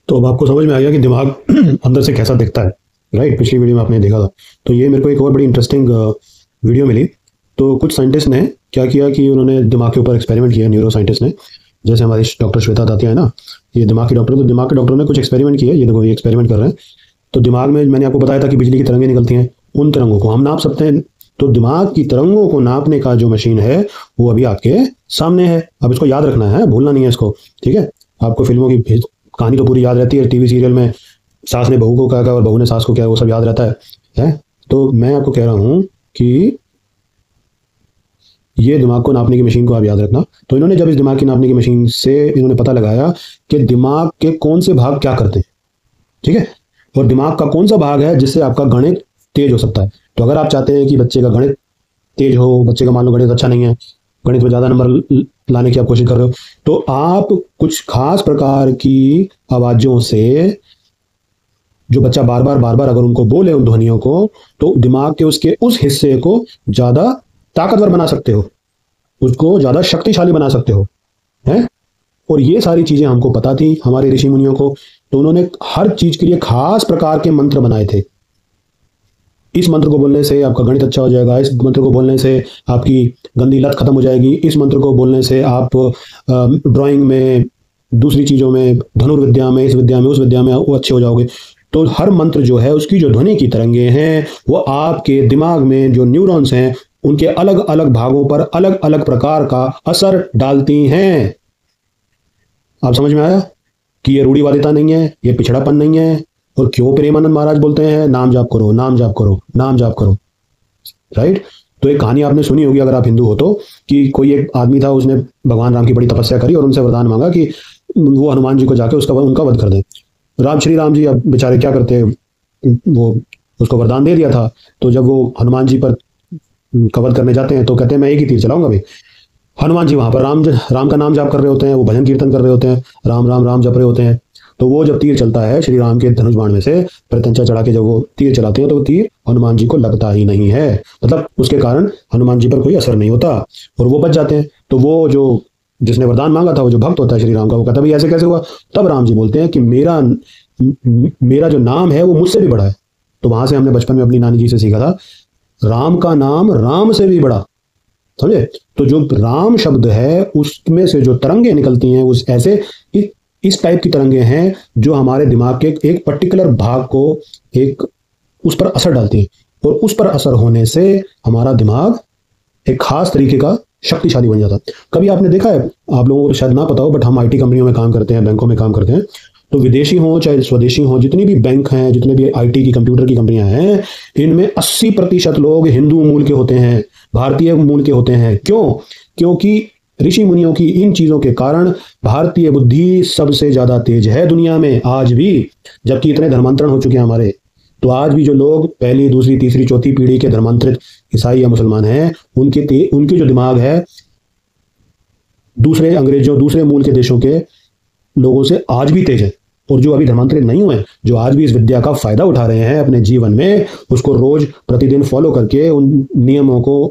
तो अब आपको समझ में आ गया कि दिमाग अंदर से कैसा दिखता है। राइट, पिछली वीडियो में आपने देखा था। तो ये मेरे को एक और बड़ी इंटरेस्टिंग वीडियो मिली। तो कुछ साइंटिस्ट ने क्या किया कि उन्होंने दिमाग के ऊपर एक्सपेरिमेंट किया, न्यूरो साइंटिस्ट ने। जैसे हमारी डॉक्टर श्वेता दातिया है ना, ये दिमाग की डॉक्टर। तो दिमाग के डॉक्टर ने कुछ एक्सपेरिमेंट किया, ये देखो ये एक्सपेरिमेंट कर रहे हैं। तो दिमाग में मैंने आपको बताया था कि बिजली की तरंगें निकलती हैं, उन तरंगों को हम नाप सकते हैं। तो दिमाग की तरंगों को नापने का जो मशीन है वो अभी आपके सामने है। अब इसको याद रखना है, भूलना नहीं है इसको। ठीक है, आपको फिल्मों की कहानी तो पूरी याद रहती है, टीवी सीरियल में सास ने बहू को क्या कहा और बहू ने सास को क्या, वो सब याद रहता है? तो मैं आपको कह रहा हूं कि ये दिमाग को नापने की मशीन को आप याद रखना। तो इन्होंने जब इस दिमाग की नापने की मशीन से इन्होंने पता लगाया कि दिमाग के कौन से भाग क्या करते हैं, ठीक है, और दिमाग का कौन सा भाग है जिससे आपका गणित तेज हो सकता है। तो अगर आप चाहते हैं कि बच्चे का गणित तेज हो, बच्चे का मान लो गणित अच्छा नहीं है, गणित में ज्यादा नंबर लाने की आप कोशिश कर रहे हो, तो आप कुछ खास प्रकार की आवाजों से, जो बच्चा बार बार अगर उनको बोले उन ध्वनियों को, तो दिमाग के उसके उस हिस्से को ज्यादा ताकतवर बना सकते हो, उसको ज्यादा शक्तिशाली बना सकते हो, है। और ये सारी चीजें हमको पता थी हमारे ऋषि मुनियों को। तो उन्होंने हर चीज के लिए खास प्रकार के मंत्र बनाए थे। इस मंत्र को बोलने से आपका गणित अच्छा हो जाएगा, इस मंत्र को बोलने से आपकी गंदी लत खत्म हो जाएगी, इस मंत्र को बोलने से आप ड्राइंग में, दूसरी चीजों में, धनुर्विद्या में, इस विद्या में, उस विद्या में वो अच्छे हो जाओगे। तो हर मंत्र जो है उसकी जो ध्वनि की तरंगे हैं वो आपके दिमाग में जो न्यूरॉन्स हैं उनके अलग अलग भागों पर अलग अलग प्रकार का असर डालती हैं। आप समझ में आया कि ये रूढ़िवादिता नहीं है, ये पिछड़ापन नहीं है। और क्यों प्रेमानंद महाराज बोलते हैं नाम जाप करो, नाम जाप करो, नाम जाप करो। राइट। तो एक कहानी आपने सुनी होगी अगर आप हिंदू हो तो, कि कोई एक आदमी था, उसने भगवान राम की बड़ी तपस्या करी और उनसे वरदान मांगा कि वो हनुमान जी को जाके उसका उनका वध कर दें। श्री राम जी अब बेचारे क्या करते, वो उसको वरदान दे दिया था। तो जब वो हनुमान जी पर का वध करने जाते हैं तो कहते हैं मैं एक ही तीर चलाऊंगा भाई। हनुमान जी वहां पर राम का नाम जाप कर रहे होते हैं, वो भजन कीर्तन कर रहे होते हैं, राम राम राम जप रहे होते हैं। तो वो जब तीर चलता है श्री राम के धनुष बाण में से, प्रत्यंचा चढ़ा के जब वो तीर चलाते हैं तो वो तीर हनुमान जी को लगता ही नहीं है, मतलब उसके कारण हनुमान जी पर कोई असर नहीं होता और वो बच जाते हैं। तो वो जो जिसने वरदान मांगा था, वो जो भक्त होता है श्री राम का, वो कहता है भाई ऐसे कैसे हुआ। तब राम जी बोलते हैं कि मेरा मेरा जो नाम है वो मुझसे भी बड़ा है। तो वहां से हमने बचपन में अपनी नानी जी से सीखा था, राम का नाम राम से भी बड़ा। समझे। तो जो राम शब्द है उसमें से जो तरंगे निकलती हैं उस ऐसे इस टाइप की तरंगे हैं जो हमारे दिमाग के एक पर्टिकुलर भाग को एक उस पर असर डालती हैं और उस पर असर होने से हमारा दिमाग एक खास तरीके का शक्तिशाली बन जाता है। कभी आपने देखा है, आप लोगों को शायद ना पता हो, बट हम आईटी कंपनियों में काम करते हैं, बैंकों में काम करते हैं। तो विदेशी हो चाहे स्वदेशी हो, जितनी भी बैंक हैं, जितने भी आईटी की कंप्यूटर की कंपनियां हैं, इनमें 80% लोग हिंदू मूल के होते हैं, भारतीय मूल के होते हैं। क्यों? क्योंकि ऋषि मुनियों की इन चीजों के कारण भारतीय बुद्धि सबसे ज्यादा तेज है दुनिया में आज भी। जबकि इतने धर्मांतरण हो चुके हैं हमारे, तो आज भी जो लोग पहली दूसरी तीसरी चौथी पीढ़ी के धर्मांतरित ईसाई या मुसलमान हैं, उनके जो दिमाग है दूसरे अंग्रेजों, दूसरे मूल के देशों के लोगों से आज भी तेज है। और जो अभी धर्मांतरित नहीं हुए, जो आज भी इस विद्या का फायदा उठा रहे हैं अपने जीवन में, उसको रोज प्रतिदिन फॉलो करके, उन नियमों को,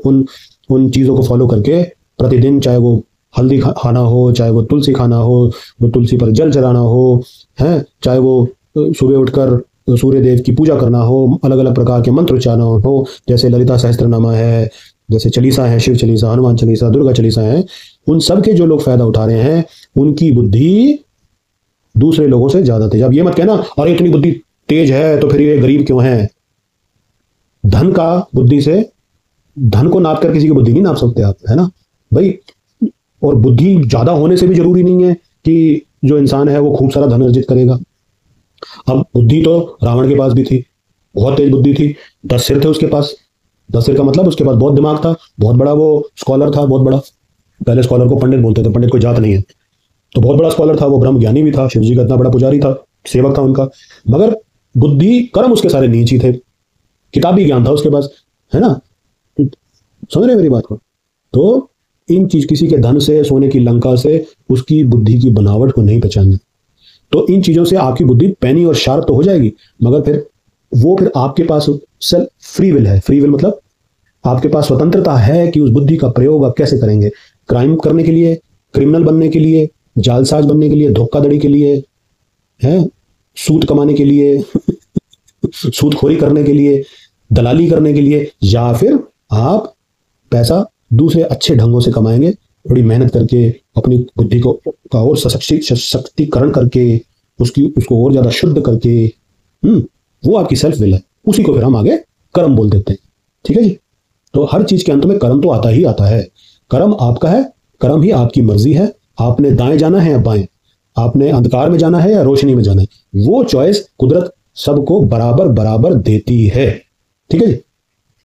उन चीजों को फॉलो करके प्रतिदिन, चाहे वो हल्दी खाना हो, चाहे वो तुलसी खाना हो, वो तुलसी पर जल चढ़ाना हो, है, चाहे वो सुबह उठकर सूर्य देव की पूजा करना हो, अलग अलग प्रकार के मंत्र उच्चारण हो, जैसे ललिता सहस्त्रनामा है, जैसे चालीसा है, शिव चालीसा, हनुमान चालीसा, दुर्गा चालीसा है, उन सब के जो लोग फायदा उठा रहे हैं उनकी बुद्धि दूसरे लोगों से ज्यादा तेज। अब ये मत कहना अरे इतनी बुद्धि तेज है तो फिर ये गरीब क्यों है। धन का बुद्धि से, धन को नाप कर किसी की बुद्धि नहीं नाप सकते आप, है ना भाई। और बुद्धि ज्यादा होने से भी जरूरी नहीं है कि जो इंसान है वो खूब सारा धन अर्जित करेगा। अब बुद्धि तो रावण के पास भी थी, बहुत तेज बुद्धि थी, 10 सिर थे उसके पास। 10 सिर का मतलब उसके पास बहुत दिमाग था, बहुत बड़ा वो स्कॉलर था, बहुत बड़ा। पहले स्कॉलर को पंडित बोलते थे, पंडित कोई जात नहीं है। तो बहुत बड़ा स्कॉलर था वो, ब्रह्म ज्ञानी भी था, शिव जी का इतना बड़ा पुजारी था, सेवक था उनका। मगर बुद्धि कर्म उसके सारे नीच ही थे, किताबी ज्ञान था उसके पास, है ना। समझ रहे मेरी बात को। तो इन चीज, किसी के धन से, सोने की लंका से उसकी बुद्धि की बनावट को नहीं पहचानना। तो इन चीजों से आपकी बुद्धि पैनी और शार्प तो हो जाएगी, मगर फिर आपके पास सेल्फ फ्री विल है। फ्री विल मतलब आपके पास स्वतंत्रता है कि उस बुद्धि का प्रयोग आप कैसे करेंगे। क्राइम करने के लिए, क्रिमिनल बनने के लिए, जालसाज बनने के लिए, धोखाधड़ी के लिए, है, सूद कमाने के लिए, सूदखोरी करने के लिए, दलाली करने के लिए, या फिर आप पैसा दूसरे अच्छे ढंगों से कमाएंगे, थोड़ी मेहनत करके, अपनी बुद्धि को का और सशक्तिकरण करके, उसको और ज्यादा शुद्ध करके। वो आपकी सेल्फ विल है, उसी को फिर हम आगे कर्म बोल देते हैं। ठीक है जी। तो हर चीज के अंत में कर्म तो आता ही आता है। कर्म आपका है, कर्म ही आपकी मर्जी है। आपने दाएं जाना है या बाएं, आपने अंधकार में जाना है या रोशनी में जाना है, वो चॉइस कुदरत सबको बराबर बराबर देती है। ठीक है जी।